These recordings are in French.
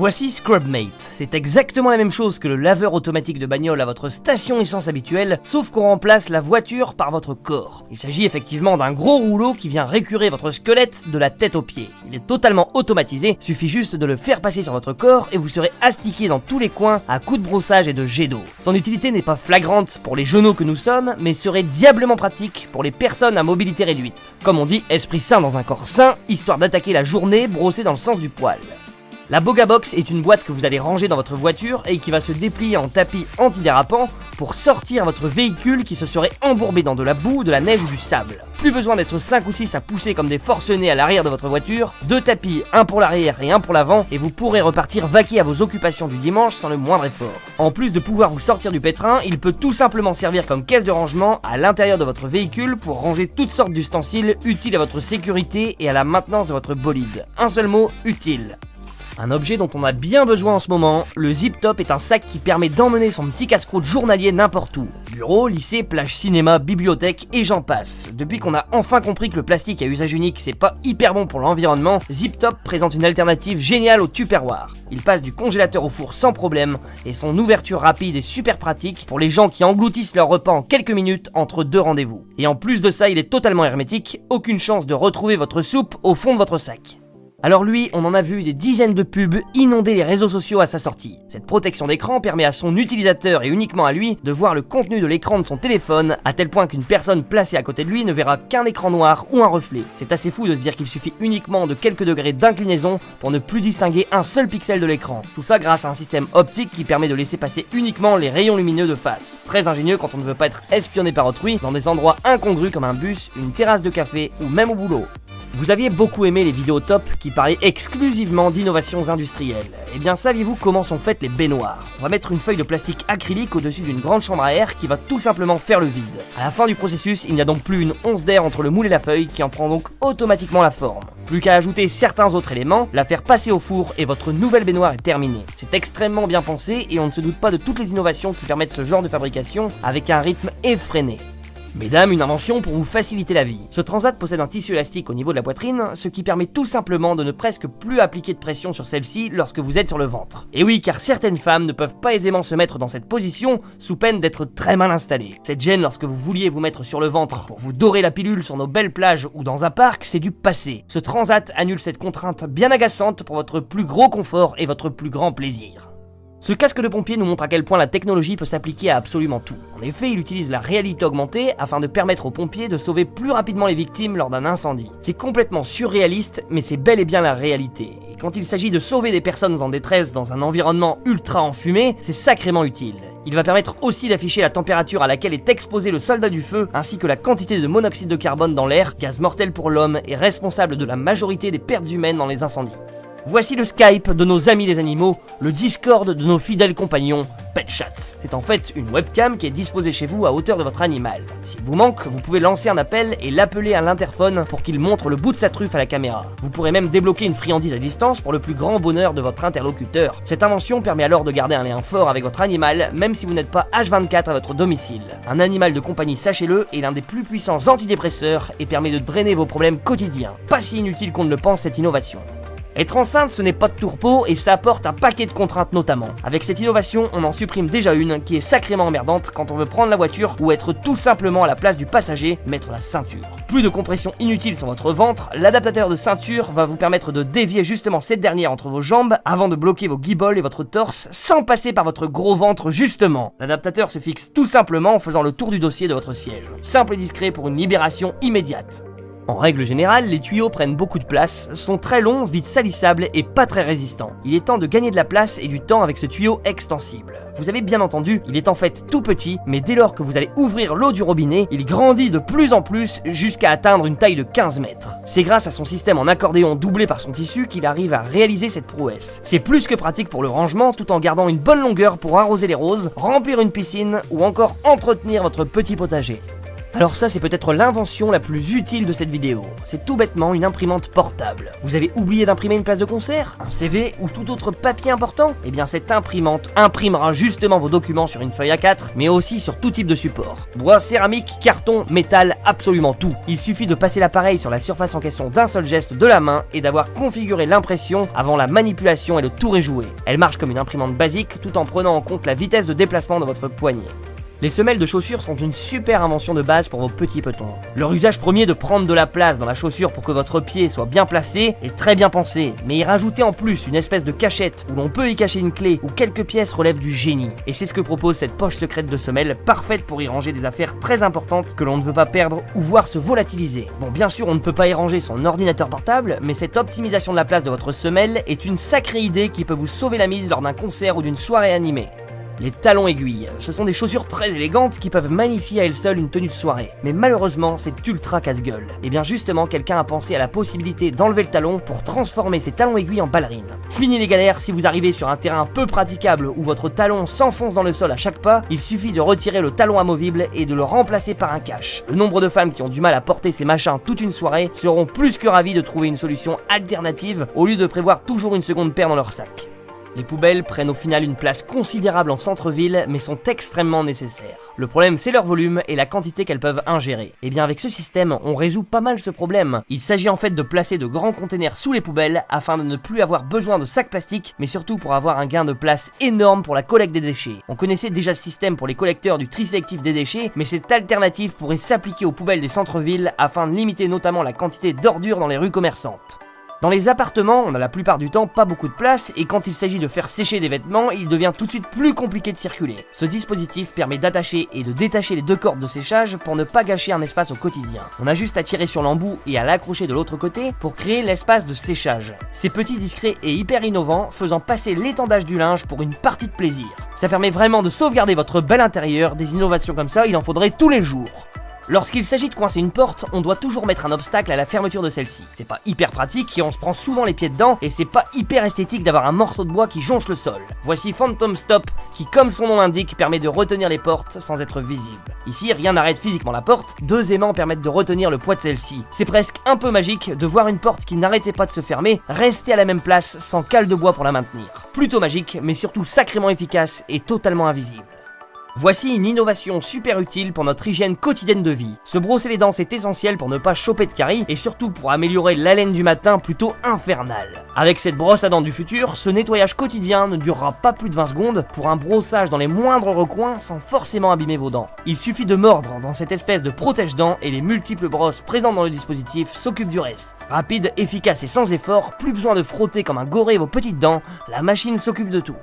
Voici Scrubmate. C'est exactement la même chose que le laveur automatique de bagnole à votre station essence habituelle, sauf qu'on remplace la voiture par votre corps. Il s'agit effectivement d'un gros rouleau qui vient récurer votre squelette de la tête aux pieds. Il est totalement automatisé, suffit juste de le faire passer sur votre corps et vous serez astiqué dans tous les coins à coups de brossage et de jet d'eau. Son utilité n'est pas flagrante pour les genoux que nous sommes, mais serait diablement pratique pour les personnes à mobilité réduite. Comme on dit, esprit sain dans un corps sain, histoire d'attaquer la journée brossée dans le sens du poil. La Bogabox est une boîte que vous allez ranger dans votre voiture et qui va se déplier en tapis antidérapant pour sortir votre véhicule qui se serait embourbé dans de la boue, de la neige ou du sable. Plus besoin d'être 5 ou 6 à pousser comme des forcenés à l'arrière de votre voiture, 2 tapis, un pour l'arrière et un pour l'avant, et vous pourrez repartir vaquer à vos occupations du dimanche sans le moindre effort. En plus de pouvoir vous sortir du pétrin, il peut tout simplement servir comme caisse de rangement à l'intérieur de votre véhicule pour ranger toutes sortes d'ustensiles utiles à votre sécurité et à la maintenance de votre bolide. Un seul mot, utile. Un objet dont on a bien besoin en ce moment, le Zip Top est un sac qui permet d'emmener son petit casse-croûte journalier n'importe où. Bureau, lycée, plage cinéma, bibliothèque et j'en passe. Depuis qu'on a enfin compris que le plastique à usage unique c'est pas hyper bon pour l'environnement, Zip Top présente une alternative géniale au Tupperware. Il passe du congélateur au four sans problème et son ouverture rapide est super pratique pour les gens qui engloutissent leur repas en quelques minutes entre 2 rendez-vous. Et en plus de ça, il est totalement hermétique, aucune chance de retrouver votre soupe au fond de votre sac. Alors lui, on en a vu des dizaines de pubs inonder les réseaux sociaux à sa sortie. Cette protection d'écran permet à son utilisateur et uniquement à lui de voir le contenu de l'écran de son téléphone, à tel point qu'une personne placée à côté de lui ne verra qu'un écran noir ou un reflet. C'est assez fou de se dire qu'il suffit uniquement de quelques degrés d'inclinaison pour ne plus distinguer un seul pixel de l'écran. Tout ça grâce à un système optique qui permet de laisser passer uniquement les rayons lumineux de face. Très ingénieux quand on ne veut pas être espionné par autrui dans des endroits incongrus comme un bus, une terrasse de café ou même au boulot. Vous aviez beaucoup aimé les vidéos top qui parlaient exclusivement d'innovations industrielles. Et bien saviez-vous comment sont faites les baignoires? On va mettre une feuille de plastique acrylique au-dessus d'une grande chambre à air qui va tout simplement faire le vide. À la fin du processus, il n'y a donc plus une once d'air entre le moule et la feuille qui en prend donc automatiquement la forme. Plus qu'à ajouter certains autres éléments, la faire passer au four et votre nouvelle baignoire est terminée. C'est extrêmement bien pensé et on ne se doute pas de toutes les innovations qui permettent ce genre de fabrication avec un rythme effréné. Mesdames, une invention pour vous faciliter la vie. Ce transat possède un tissu élastique au niveau de la poitrine, ce qui permet tout simplement de ne presque plus appliquer de pression sur celle-ci lorsque vous êtes sur le ventre. Et oui, car certaines femmes ne peuvent pas aisément se mettre dans cette position sous peine d'être très mal installées. Cette gêne lorsque vous vouliez vous mettre sur le ventre pour vous dorer la pilule sur nos belles plages ou dans un parc, c'est du passé. Ce transat annule cette contrainte bien agaçante pour votre plus gros confort et votre plus grand plaisir. Ce casque de pompier nous montre à quel point la technologie peut s'appliquer à absolument tout. En effet, il utilise la réalité augmentée afin de permettre aux pompiers de sauver plus rapidement les victimes lors d'un incendie. C'est complètement surréaliste, mais c'est bel et bien la réalité. Et quand il s'agit de sauver des personnes en détresse dans un environnement ultra enfumé, c'est sacrément utile. Il va permettre aussi d'afficher la température à laquelle est exposé le soldat du feu, ainsi que la quantité de monoxyde de carbone dans l'air, gaz mortel pour l'homme et responsable de la majorité des pertes humaines dans les incendies. Voici le Skype de nos amis les animaux, le Discord de nos fidèles compagnons, PetChats. C'est en fait une webcam qui est disposée chez vous à hauteur de votre animal. S'il vous manque, vous pouvez lancer un appel et l'appeler à l'interphone pour qu'il montre le bout de sa truffe à la caméra. Vous pourrez même débloquer une friandise à distance pour le plus grand bonheur de votre interlocuteur. Cette invention permet alors de garder un lien fort avec votre animal, même si vous n'êtes pas H24 à votre domicile. Un animal de compagnie, sachez-le, est l'un des plus puissants antidépresseurs et permet de drainer vos problèmes quotidiens. Pas si inutile qu'on ne le pense cette innovation. Être enceinte, ce n'est pas de tourpeau et ça apporte un paquet de contraintes notamment. Avec cette innovation, on en supprime déjà une qui est sacrément emmerdante quand on veut prendre la voiture ou être tout simplement à la place du passager, mettre la ceinture. Plus de compression inutile sur votre ventre, l'adaptateur de ceinture va vous permettre de dévier justement cette dernière entre vos jambes avant de bloquer vos guibolles et votre torse sans passer par votre gros ventre justement. L'adaptateur se fixe tout simplement en faisant le tour du dossier de votre siège. Simple et discret pour une libération immédiate. En règle générale, les tuyaux prennent beaucoup de place, sont très longs, vite salissables et pas très résistants. Il est temps de gagner de la place et du temps avec ce tuyau extensible. Vous avez bien entendu, il est en fait tout petit, mais dès lors que vous allez ouvrir l'eau du robinet, il grandit de plus en plus jusqu'à atteindre une taille de 15 mètres. C'est grâce à son système en accordéon doublé par son tissu qu'il arrive à réaliser cette prouesse. C'est plus que pratique pour le rangement tout en gardant une bonne longueur pour arroser les roses, remplir une piscine ou encore entretenir votre petit potager. Alors ça, c'est peut-être l'invention la plus utile de cette vidéo. C'est tout bêtement une imprimante portable. Vous avez oublié d'imprimer une place de concert, un CV ou tout autre papier important? Eh bien cette imprimante imprimera justement vos documents sur une feuille A4, mais aussi sur tout type de support. Bois, céramique, carton, métal, absolument tout. Il suffit de passer l'appareil sur la surface en question d'un seul geste de la main et d'avoir configuré l'impression avant la manipulation et le tour est joué. Elle marche comme une imprimante basique tout en prenant en compte la vitesse de déplacement de votre poignet. Les semelles de chaussures sont une super invention de base pour vos petits petons. Leur usage premier de prendre de la place dans la chaussure pour que votre pied soit bien placé est très bien pensé, mais y rajouter en plus une espèce de cachette où l'on peut y cacher une clé ou quelques pièces relève du génie. Et c'est ce que propose cette poche secrète de semelle, parfaite pour y ranger des affaires très importantes que l'on ne veut pas perdre ou voir se volatiliser. Bon, bien sûr, on ne peut pas y ranger son ordinateur portable, mais cette optimisation de la place de votre semelle est une sacrée idée qui peut vous sauver la mise lors d'un concert ou d'une soirée animée. Les talons aiguilles, ce sont des chaussures très élégantes qui peuvent magnifier à elles seules une tenue de soirée. Mais malheureusement, c'est ultra casse-gueule. Et bien justement, quelqu'un a pensé à la possibilité d'enlever le talon pour transformer ces talons aiguilles en ballerines. Fini les galères, si vous arrivez sur un terrain peu praticable où votre talon s'enfonce dans le sol à chaque pas, il suffit de retirer le talon amovible et de le remplacer par un cache. Le nombre de femmes qui ont du mal à porter ces machins toute une soirée seront plus que ravies de trouver une solution alternative au lieu de prévoir toujours une seconde paire dans leur sac. Les poubelles prennent au final une place considérable en centre-ville, mais sont extrêmement nécessaires. Le problème, c'est leur volume et la quantité qu'elles peuvent ingérer. Et bien avec ce système, on résout pas mal ce problème. Il s'agit en fait de placer de grands containers sous les poubelles afin de ne plus avoir besoin de sacs plastiques, mais surtout pour avoir un gain de place énorme pour la collecte des déchets. On connaissait déjà ce système pour les collecteurs du tri sélectif des déchets, mais cette alternative pourrait s'appliquer aux poubelles des centres-villes afin de limiter notamment la quantité d'ordures dans les rues commerçantes. Dans les appartements, on a la plupart du temps pas beaucoup de place et quand il s'agit de faire sécher des vêtements, il devient tout de suite plus compliqué de circuler. Ce dispositif permet d'attacher et de détacher les deux cordes de séchage pour ne pas gâcher un espace au quotidien. On a juste à tirer sur l'embout et à l'accrocher de l'autre côté pour créer l'espace de séchage. C'est petit, discret et hyper innovant, faisant passer l'étendage du linge pour une partie de plaisir. Ça permet vraiment de sauvegarder votre bel intérieur, des innovations comme ça, il en faudrait tous les jours. Lorsqu'il s'agit de coincer une porte, on doit toujours mettre un obstacle à la fermeture de celle-ci. C'est pas hyper pratique et on se prend souvent les pieds dedans et c'est pas hyper esthétique d'avoir un morceau de bois qui jonche le sol. Voici Phantom Stop qui, comme son nom l'indique, permet de retenir les portes sans être visible. Ici, rien n'arrête physiquement la porte, deux aimants permettent de retenir le poids de celle-ci. C'est presque un peu magique de voir une porte qui n'arrêtait pas de se fermer rester à la même place sans cale de bois pour la maintenir. Plutôt magique, mais surtout sacrément efficace et totalement invisible. Voici une innovation super utile pour notre hygiène quotidienne de vie. Se brosser les dents c'est essentiel pour ne pas choper de caries et surtout pour améliorer l'haleine du matin plutôt infernale. Avec cette brosse à dents du futur, ce nettoyage quotidien ne durera pas plus de 20 secondes pour un brossage dans les moindres recoins sans forcément abîmer vos dents. Il suffit de mordre dans cette espèce de protège-dents et les multiples brosses présentes dans le dispositif s'occupent du reste. Rapide, efficace et sans effort, plus besoin de frotter comme un goré vos petites dents, la machine s'occupe de tout.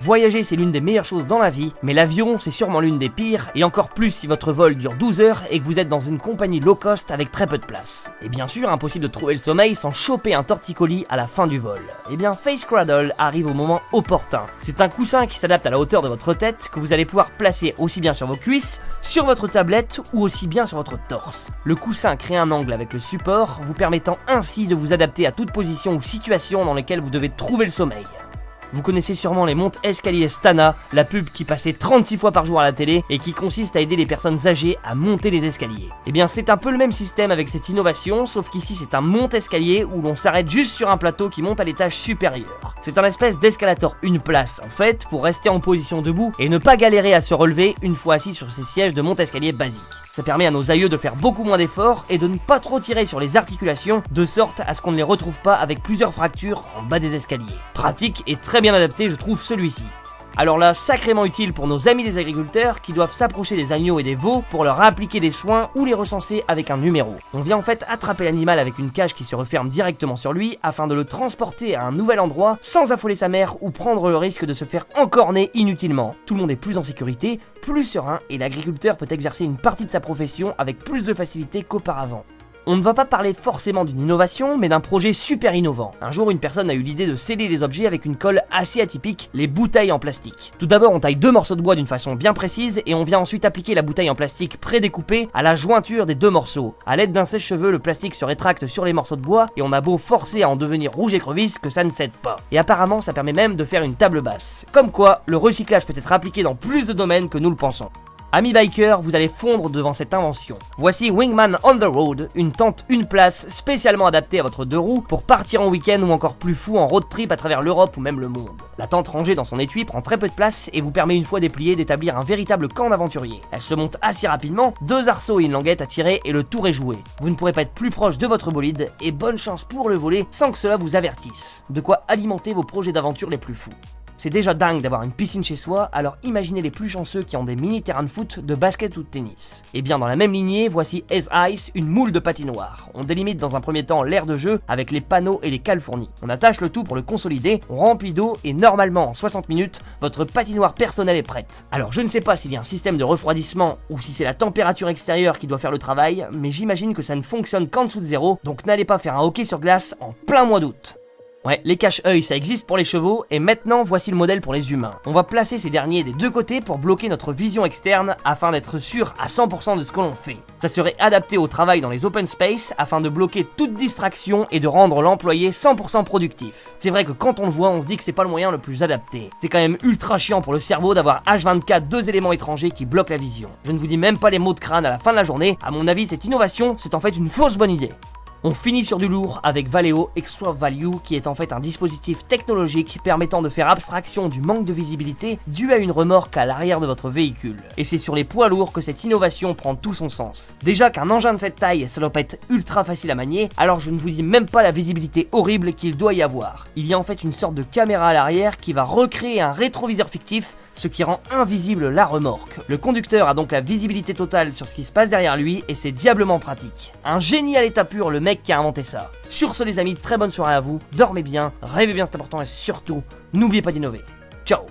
Voyager c'est l'une des meilleures choses dans la vie, mais l'avion c'est sûrement l'une des pires, et encore plus si votre vol dure 12 heures et que vous êtes dans une compagnie low cost avec très peu de place. Et bien sûr, impossible de trouver le sommeil sans choper un torticolis à la fin du vol. Et bien Face Cradle arrive au moment opportun. C'est un coussin qui s'adapte à la hauteur de votre tête, que vous allez pouvoir placer aussi bien sur vos cuisses, sur votre tablette ou aussi bien sur votre torse. Le coussin crée un angle avec le support, vous permettant ainsi de vous adapter à toute position ou situation dans lesquelles vous devez trouver le sommeil. Vous connaissez sûrement les montes-escaliers Stana, la pub qui passait 36 fois par jour à la télé et qui consiste à aider les personnes âgées à monter les escaliers. Et bien c'est un peu le même système avec cette innovation, sauf qu'ici c'est un monte-escalier où l'on s'arrête juste sur un plateau qui monte à l'étage supérieur. C'est un espèce d'escalator une place en fait, pour rester en position debout et ne pas galérer à se relever une fois assis sur ces sièges de monte-escalier basiques. Ça permet à nos aïeux de faire beaucoup moins d'efforts et de ne pas trop tirer sur les articulations, de sorte à ce qu'on ne les retrouve pas avec plusieurs fractures en bas des escaliers. Pratique et très bien adapté, je trouve celui-ci. Alors là, sacrément utile pour nos amis des agriculteurs qui doivent s'approcher des agneaux et des veaux pour leur appliquer des soins ou les recenser avec un numéro. On vient en fait attraper l'animal avec une cage qui se referme directement sur lui afin de le transporter à un nouvel endroit sans affoler sa mère ou prendre le risque de se faire encorner inutilement. Tout le monde est plus en sécurité, plus serein et l'agriculteur peut exercer une partie de sa profession avec plus de facilité qu'auparavant. On ne va pas parler forcément d'une innovation, mais d'un projet super innovant. Un jour, une personne a eu l'idée de sceller les objets avec une colle assez atypique, les bouteilles en plastique. Tout d'abord, on taille deux morceaux de bois d'une façon bien précise et on vient ensuite appliquer la bouteille en plastique prédécoupée à la jointure des deux morceaux. À l'aide d'un sèche-cheveux, le plastique se rétracte sur les morceaux de bois et on a beau forcer à en devenir rouge écrevisse que ça ne cède pas. Et apparemment, ça permet même de faire une table basse. Comme quoi, le recyclage peut être appliqué dans plus de domaines que nous le pensons. Amis bikers, vous allez fondre devant cette invention. Voici Wingman on the Road, une tente une place spécialement adaptée à votre deux roues pour partir en week-end ou encore plus fou en road trip à travers l'Europe ou même le monde. La tente rangée dans son étui prend très peu de place et vous permet une fois dépliée d'établir un véritable camp d'aventuriers. Elle se monte assez rapidement, 2 arceaux et une languette à tirer et le tour est joué. Vous ne pourrez pas être plus proche de votre bolide et bonne chance pour le voler sans que cela vous avertisse. De quoi alimenter vos projets d'aventure les plus fous. C'est déjà dingue d'avoir une piscine chez soi, alors imaginez les plus chanceux qui ont des mini terrains de foot, de basket ou de tennis. Et bien dans la même lignée, voici Ace Ice, une moule de patinoire. On délimite dans un premier temps l'aire de jeu avec les panneaux et les cales fournis. On attache le tout pour le consolider, on remplit d'eau et normalement en 60 minutes, votre patinoire personnelle est prête. Alors je ne sais pas s'il y a un système de refroidissement ou si c'est la température extérieure qui doit faire le travail, mais j'imagine que ça ne fonctionne qu'en dessous de zéro, donc n'allez pas faire un hockey sur glace en plein mois d'août. Ouais, les cache-œils ça existe pour les chevaux, et maintenant voici le modèle pour les humains. On va placer ces derniers des deux côtés pour bloquer notre vision externe afin d'être sûr à 100% de ce que l'on fait. Ça serait adapté au travail dans les open space afin de bloquer toute distraction et de rendre l'employé 100% productif. C'est vrai que quand on le voit, on se dit que c'est pas le moyen le plus adapté. C'est quand même ultra chiant pour le cerveau d'avoir H24 deux éléments étrangers qui bloquent la vision. Je ne vous dis même pas les maux de crâne à la fin de la journée, à mon avis cette innovation c'est en fait une fausse bonne idée. On finit sur du lourd avec Valeo Extra Value qui est en fait un dispositif technologique permettant de faire abstraction du manque de visibilité dû à une remorque à l'arrière de votre véhicule. Et c'est sur les poids lourds que cette innovation prend tout son sens. Déjà qu'un engin de cette taille, ça doit pas être ultra facile à manier, alors je ne vous dis même pas la visibilité horrible qu'il doit y avoir. Il y a en fait une sorte de caméra à l'arrière qui va recréer un rétroviseur fictif, ce qui rend invisible la remorque. Le conducteur a donc la visibilité totale sur ce qui se passe derrière lui et c'est diablement pratique. Un génie à l'état pur, le mec qui a inventé ça. Sur ce les amis, très bonne soirée à vous, dormez bien, rêvez bien c'est important et surtout, n'oubliez pas d'innover. Ciao.